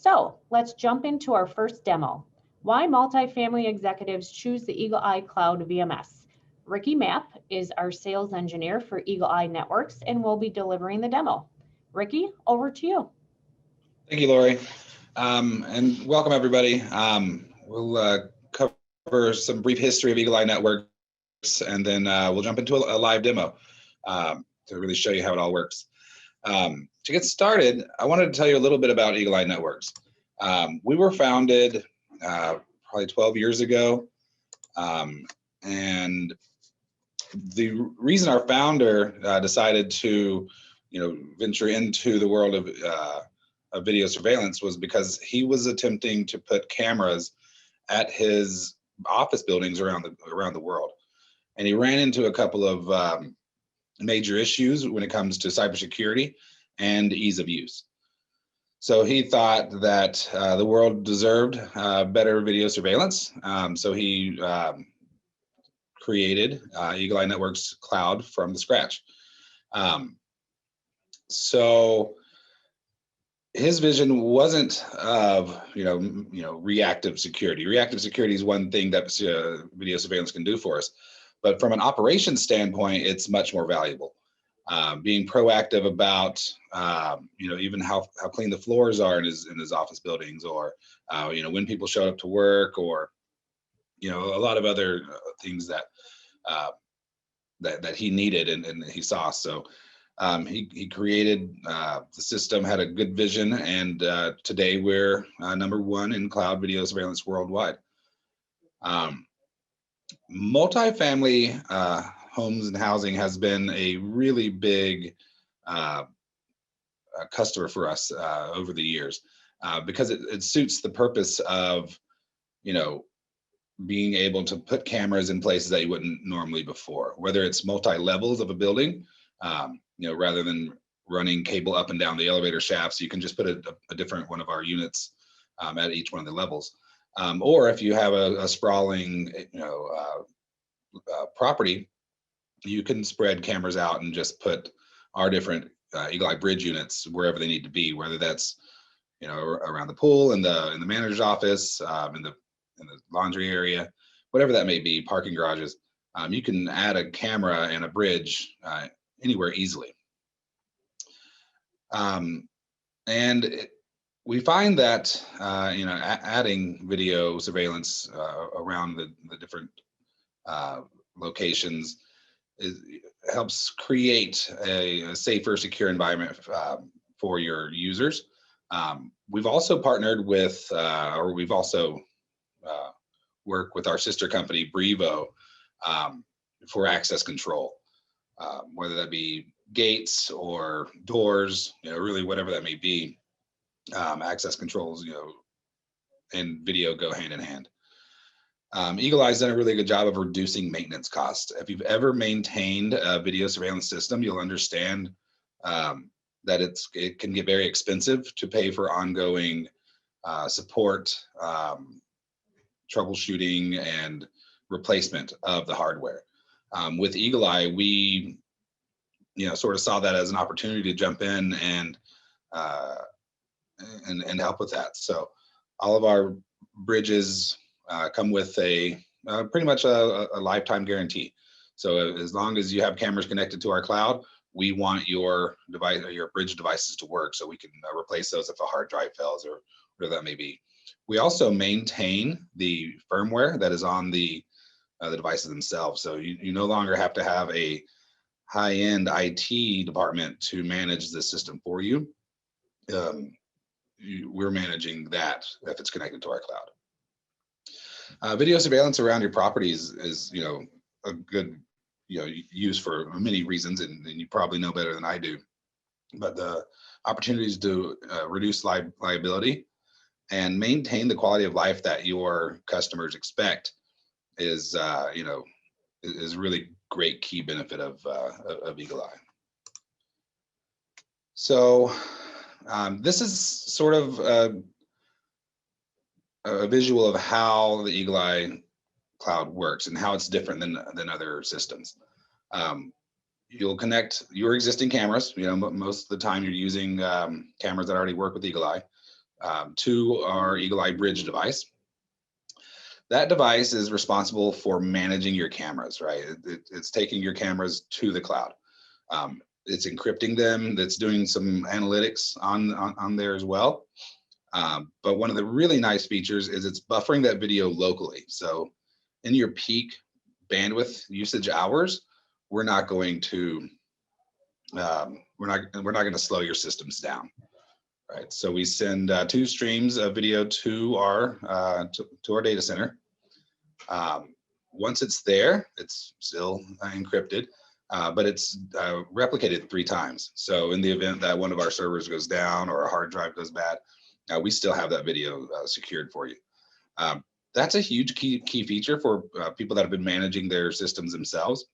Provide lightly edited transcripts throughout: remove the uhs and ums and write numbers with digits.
So let's jump into our first demo. Why multifamily executives choose the Eagle Eye Cloud VMS. Ricky Mapp is our sales engineer for Eagle Eye Networks and will be delivering the demo. Ricky, over to you. Thank you, Lori, and welcome everybody. We'll cover some brief history of Eagle Eye Networks, and then we'll jump into a live demo to really show you how it all works. To get started, I wanted to tell you a little bit about Eagle Eye Networks. We were founded probably 12 years ago, and the reason our founder decided to, venture into the world of video surveillance was because he was attempting to put cameras at his office buildings around the world, and he ran into a couple of major issues when it comes to cybersecurity and ease of use. So he thought that the world deserved better video surveillance. So he created Eagle Eye Networks Cloud from the scratch. So his vision wasn't of reactive security. Reactive security is one thing that video surveillance can do for us, but from an operations standpoint, it's much more valuable. Being proactive about even how clean the floors are in his office buildings, or when people showed up to work, or a lot of other things that that he needed and he saw. So he created the system, had a good vision, and today we're #1 in cloud video surveillance worldwide. Multifamily homes and housing has been a really big customer for us over the years because it suits the purpose of being able to put cameras in places that you wouldn't normally before, whether it's multi-levels of a building, rather than running cable up and down the elevator shafts, you can just put a different one of our units at each one of the levels. Or if you have a sprawling property, you can spread cameras out and just put our different Eagle Eye Bridge units wherever they need to be, whether that's around the pool, in the manager's office, in the laundry area, whatever that may be, parking garages. You can add a camera and a bridge anywhere easily. We find that adding video surveillance around the different locations helps create a safer, secure environment for your users. We've also partnered with, or we've also worked with our sister company, Brevo, for access control, whether that be gates or doors, really whatever that may be. Access controls, and video go hand in hand. Eagle Eye's done a really good job of reducing maintenance costs. If you've ever maintained a video surveillance system, you'll understand that it can get very expensive to pay for ongoing support, troubleshooting, and replacement of the hardware. With Eagle Eye, we sort of saw that as an opportunity to jump in and help with that. So all of our bridges come with pretty much a lifetime guarantee. So as long as you have cameras connected to our cloud, we want your device or your bridge devices to work, so we can replace those if a hard drive fails or whatever that may be. We also maintain the firmware that is on the devices themselves. So you no longer have to have a high-end IT department to manage the system for you. We're managing that if it's connected to our cloud. Video surveillance around your properties is a good use for many reasons, and you probably know better than I do. But the opportunities to reduce liability and maintain the quality of life that your customers expect is really great key benefit of Eagle Eye. So this is sort of a visual of how the Eagle Eye Cloud works and how it's different than other systems. You'll connect your existing cameras. Most of the time you're using cameras that already work with Eagle Eye. to our Eagle Eye Bridge device. That device is responsible for managing your cameras, right? It's taking your cameras to the cloud. It's encrypting them. That's doing some analytics on there as well. But one of the really nice features is it's buffering that video locally. So in your peak bandwidth usage hours, we're not going to going to slow your systems down, right? So we send 2 streams of video to our data center. Once it's there, it's still encrypted, but it's replicated 3 times. So in the event that one of our servers goes down or a hard drive goes bad, we still have that video secured for you. That's a huge key feature for people that have been managing their systems themselves.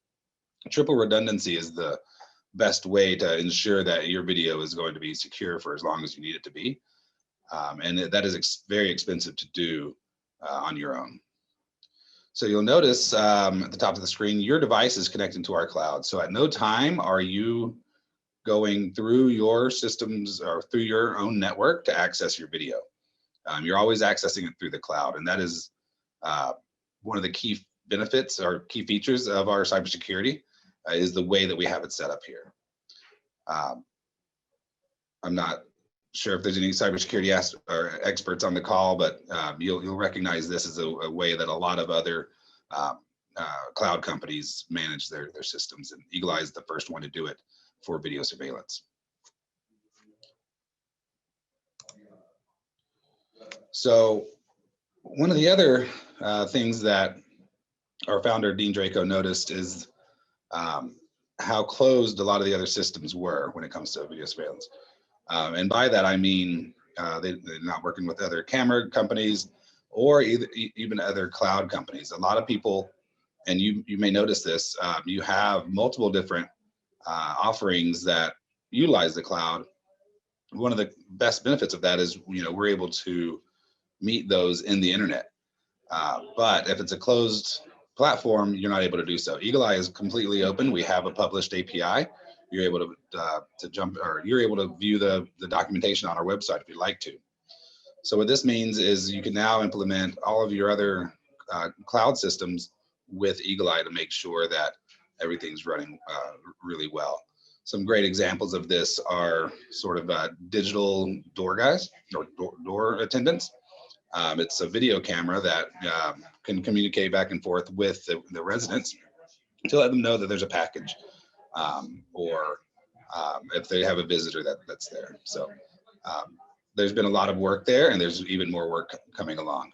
Triple redundancy is the best way to ensure that your video is going to be secure for as long as you need it to be. And that is very expensive to do on your own. So you'll notice at the top of the screen, your device is connected to our cloud. So at no time are you going through your systems or through your own network to access your video. You're always accessing it through the cloud. And that is one of the key benefits or key features of our cybersecurity is the way that we have it set up here. I'm not sure if there's any cybersecurity experts on the call, but you'll recognize this as a way that a lot of other cloud companies manage their systems, and Eagle Eye is the first one to do it for video surveillance. So one of the other things that our founder, Dean Draco, noticed is how closed a lot of the other systems were when it comes to video surveillance. And by that, I mean they're not working with other camera companies or even other cloud companies. A lot of people, and you may notice this, you have multiple different offerings that utilize the cloud. One of the best benefits of that is, we're able to meet those in the internet. But if it's a closed platform, you're not able to do so. Eagle Eye is completely open. We have a published API. You're able to jump, or you're able to view the documentation on our website if you'd like to. So what this means is you can now implement all of your other cloud systems with Eagle Eye to make sure that everything's running really well. Some great examples of this are sort of digital door guys or door attendants. It's a video camera that can communicate back and forth with the residents to let them know that there's a package or if they have a visitor that's there. So there's been a lot of work there, and there's even more work coming along.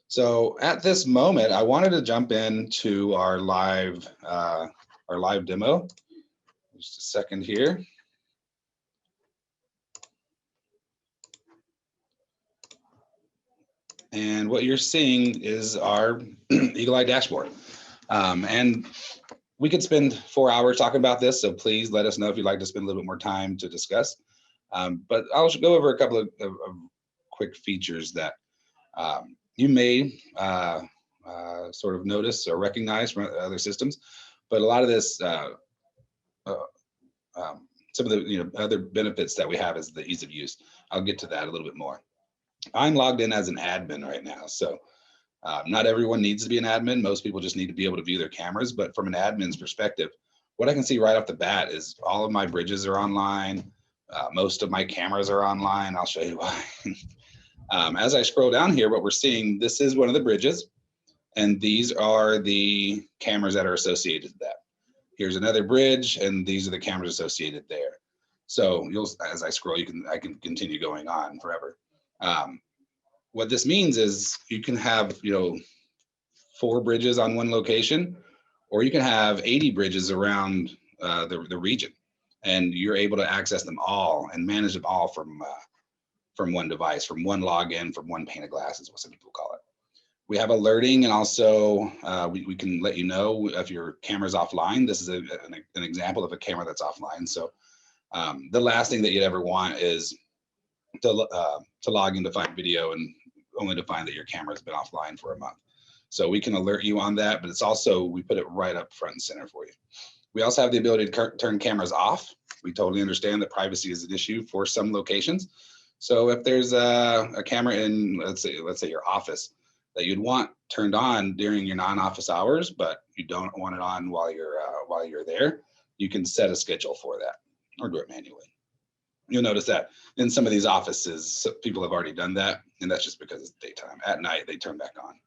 So at this moment, I wanted to jump into our live demo. Just a second here. And what you're seeing is our Eagle Eye dashboard. And we could spend 4 hours talking about this, so please let us know if you'd like to spend a little bit more time to discuss. But I'll go over a couple of quick features that you may sort of notice or recognize from other systems. But a lot of this, some of the other benefits that we have is the ease of use. I'll get to that a little bit more. I'm logged in as an admin right now, so not everyone needs to be an admin. Most people just need to be able to view their cameras. But from an admin's perspective, what I can see right off the bat is all of my bridges are online. Most of my cameras are online. I'll show you why. As I scroll down here, what we're seeing, this is one of the bridges, and these are the cameras that are associated to that. Here's another bridge, and these are the cameras associated there. So as I scroll, I can continue going on forever. What this means is you can have 4 bridges on one location, or you can have 80 bridges around the region, and you're able to access them all and manage them all from one device, from one login, from one pane of glass is what some people call it. We have alerting, and also we can let you know if your camera's offline. This is an example of a camera that's offline. So the last thing that you'd ever want is to log in to find video and only to find that your camera has been offline for a month. So we can alert you on that, but it's also, we put it right up front and center for you. We also have the ability to turn cameras off. We totally understand that privacy is an issue for some locations. So if there's a camera in, let's say your office that you'd want turned on during your non-office hours, but you don't want it on while you're there, you can set a schedule for that or do it manually. You'll notice that in some of these offices, people have already done that, and that's just because it's daytime. At night, they turn back on.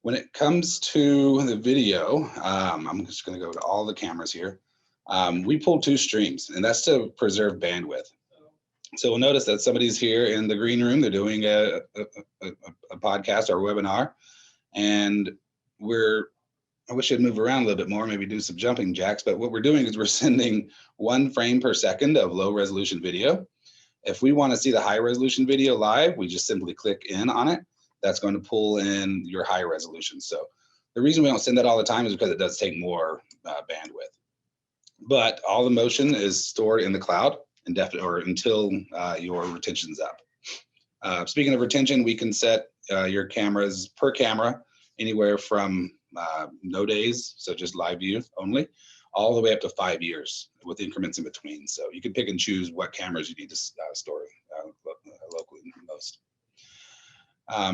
When it comes to the video, I'm just going to go to all the cameras here. We pull 2 streams, and that's to preserve bandwidth. So we'll notice that somebody's here in the green room. They're doing a podcast or webinar, and I wish I'd move around a little bit more, maybe do some jumping jacks, but what we're doing is we're sending 1 frame per second of low resolution video. If we want to see the high resolution video live, we just simply click in on it. That's going to pull in your high resolution. So the reason we don't send that all the time is because it does take more bandwidth. But all the motion is stored in the cloud indefinitely or until your retention's up. Speaking of retention, we can set your cameras per camera anywhere from no days, so just live view only, all the way up to 5 years with increments in between. So you can pick and choose what cameras you need to store locally most.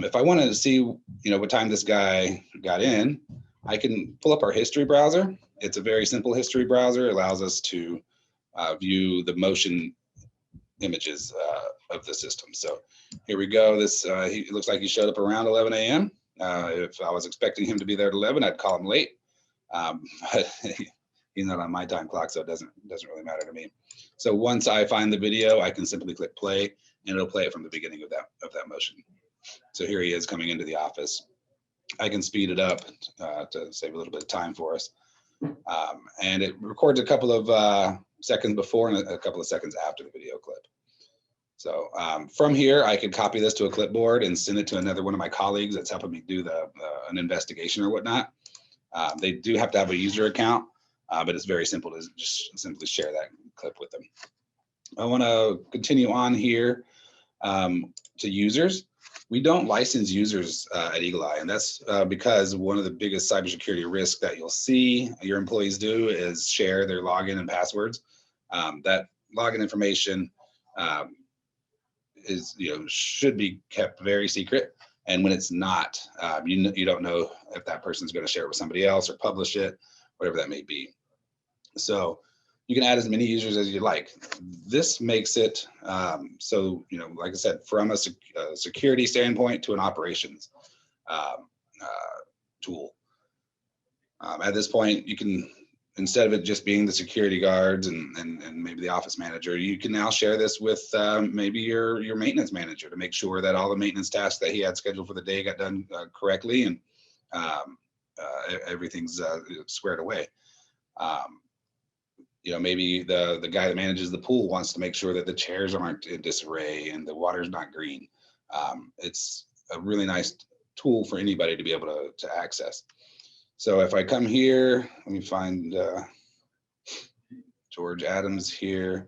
If I wanted to see, what time this guy got in, I can pull up our history browser. It's a very simple history browser. It allows us to view the motion images of the system. So here we go. It looks like he showed up around 11 a.m. If I was expecting him to be there at 11, I'd call him late. But he's not on my time clock, so it doesn't really matter to me. So once I find the video, I can simply click play, and it'll play it from the beginning of that motion. So here he is coming into the office. I can speed it up to save a little bit of time for us. And it records a couple of seconds before and a couple of seconds after the video clip. So from here, I could copy this to a clipboard and send it to another one of my colleagues that's helping me do an investigation or whatnot. They do have to have a user account, but it's very simple to just simply share that clip with them. I want to continue on here to users. We don't license users at Eagle Eye, and that's because one of the biggest cybersecurity risks that you'll see your employees do is share their login and passwords. That login information should be kept very secret, and when it's not, you don't know if that person's going to share it with somebody else or publish it, whatever that may be. So you can add as many users as you like. This makes it so, like I said, from a security standpoint to an operations tool. At this point, you can, instead of it just being the security guards and maybe the office manager, you can now share this with maybe your maintenance manager to make sure that all the maintenance tasks that he had scheduled for the day got done correctly and everything's squared away. Maybe the guy that manages the pool wants to make sure that the chairs aren't in disarray and the water's not green. It's a really nice tool for anybody to be able to access. So if I come here, let me find George Adams here.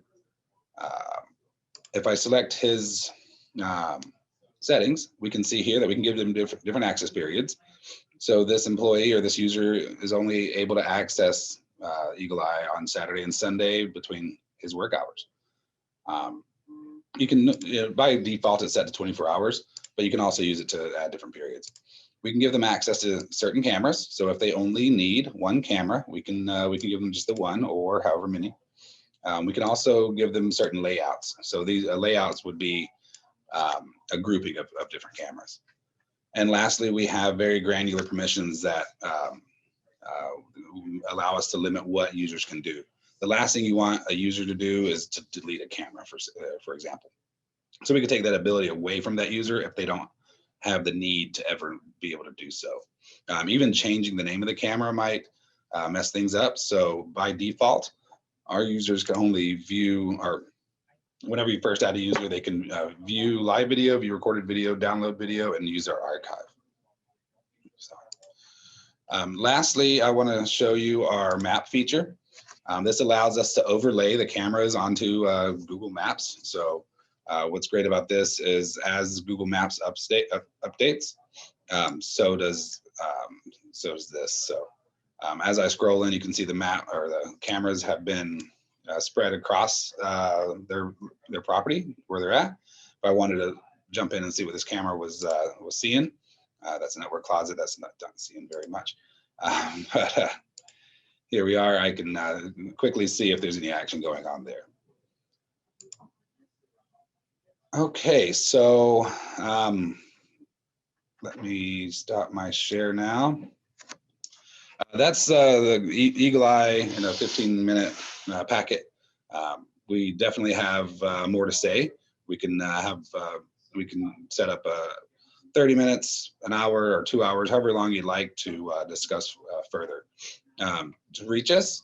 If I select his settings, we can see here that we can give them different access periods. So this employee or this user is only able to access Eagle Eye on Saturday and Sunday between his work hours. You can, by default, it's set to 24 hours, but you can also use it to add different periods. We can give them access to certain cameras. So if they only need one camera, we can give them just the one or however many. We can also give them certain layouts. So these layouts would be a grouping of different cameras. And lastly, we have very granular permissions that allow us to limit what users can do. The last thing you want a user to do is to delete a camera, for example. So we can take that ability away from that user if they don't have the need to ever be able to do so. Even changing the name of the camera might mess things up. So by default, our users can only view, or whenever you first add a user, they can view live video, view recorded video, download video, and use our archive. So, lastly, I want to show you our map feature. This allows us to overlay the cameras onto Google Maps. So what's great about this is as Google Maps updates, so does this. So as I scroll in, you can see the map or the cameras have been spread across their property where they're at. If I wanted to jump in and see what this camera was seeing, that's a network closet. That's not seeing very much, but here we are. I can quickly see if there's any action going on there. Okay, so let me stop my share now. That's the Eagle Eye in a 15-minute packet. We definitely have more to say. We can we can set up 30 minutes, an hour, or 2 hours, however long you'd like to discuss further. To reach us,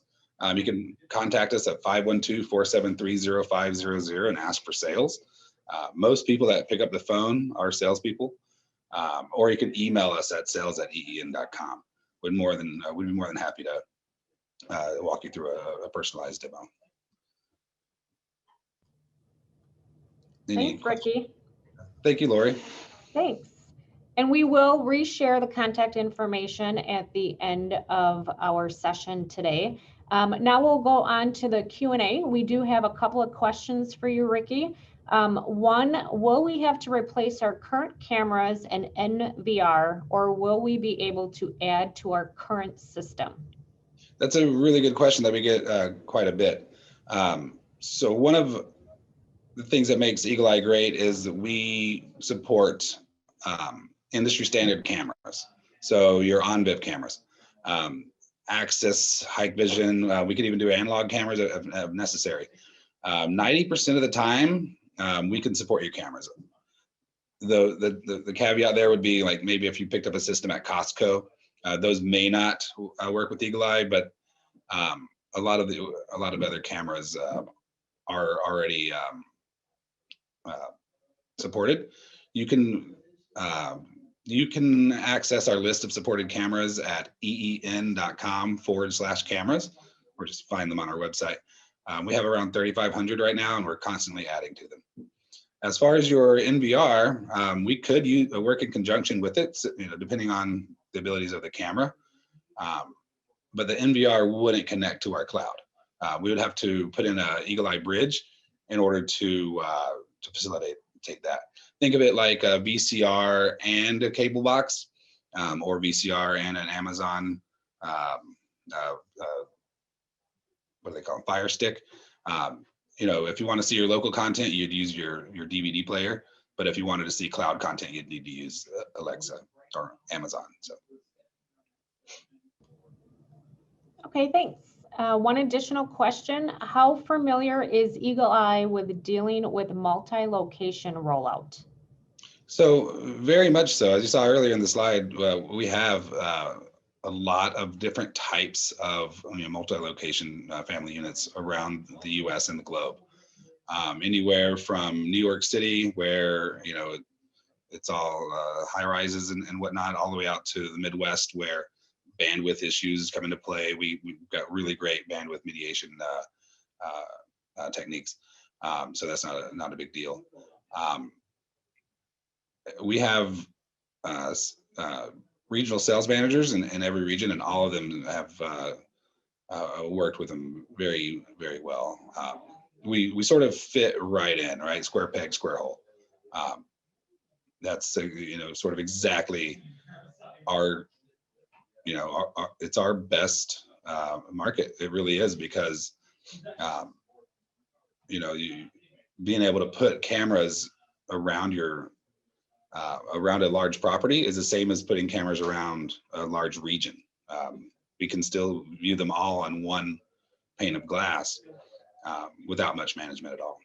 you can contact us at 512-473-0500 and ask for sales. Most people that pick up the phone are salespeople, or you can email us at sales@een.com. We'd be more than happy to walk you through a personalized demo. Thanks, Ricky. Thank you, Lori. Thanks. And we will reshare the contact information at the end of our session today. Now we'll go on to the Q&A. We do have a couple of questions for you, Ricky. One, will we have to replace our current cameras and NVR, or will we be able to add to our current system? That's a really good question that we get quite a bit. So one of the things that makes Eagle Eye great is that we support industry standard cameras. So your on-bip cameras, Axis, Hikvision, we can even do analog cameras if necessary. 90% of the time, we can support your cameras. The caveat there would be like maybe if you picked up a system at Costco, those may not work with Eagle Eye, but a lot of other cameras are already supported. You can access our list of supported cameras at een.com/cameras, or just find them on our website. We have around 3,500 right now, and we're constantly adding to them. As far as your NVR, we could work in conjunction with it, depending on the abilities of the camera. But the NVR wouldn't connect to our cloud. We would have to put in an Eagle Eye bridge in order to facilitate that. Think of it like a VCR and a cable box, or VCR and an Amazon, what do they call it, Fire Stick. If you want to see your local content, you'd use your DVD player. But if you wanted to see cloud content, you'd need to use Alexa or Amazon. So. Okay, thanks. One additional question. How familiar is Eagle Eye with dealing with multi-location rollout? So very much so. As you saw earlier in the slide, we have a lot of different types of multi-location family units around the U.S. and the globe. Anywhere from New York City, where it's all high rises and whatnot, all the way out to the Midwest, where bandwidth issues come into play. We've got really great bandwidth mediation techniques, so that's not a big deal. We have regional sales managers in every region, and all of them have worked with them very, very well. We sort of fit right in, right? Square peg, square hole. That's sort of exactly our it's our best market. It really is, because being able to put cameras around around a large property is the same as putting cameras around a large region. We can still view them all on one pane of glass without much management at all.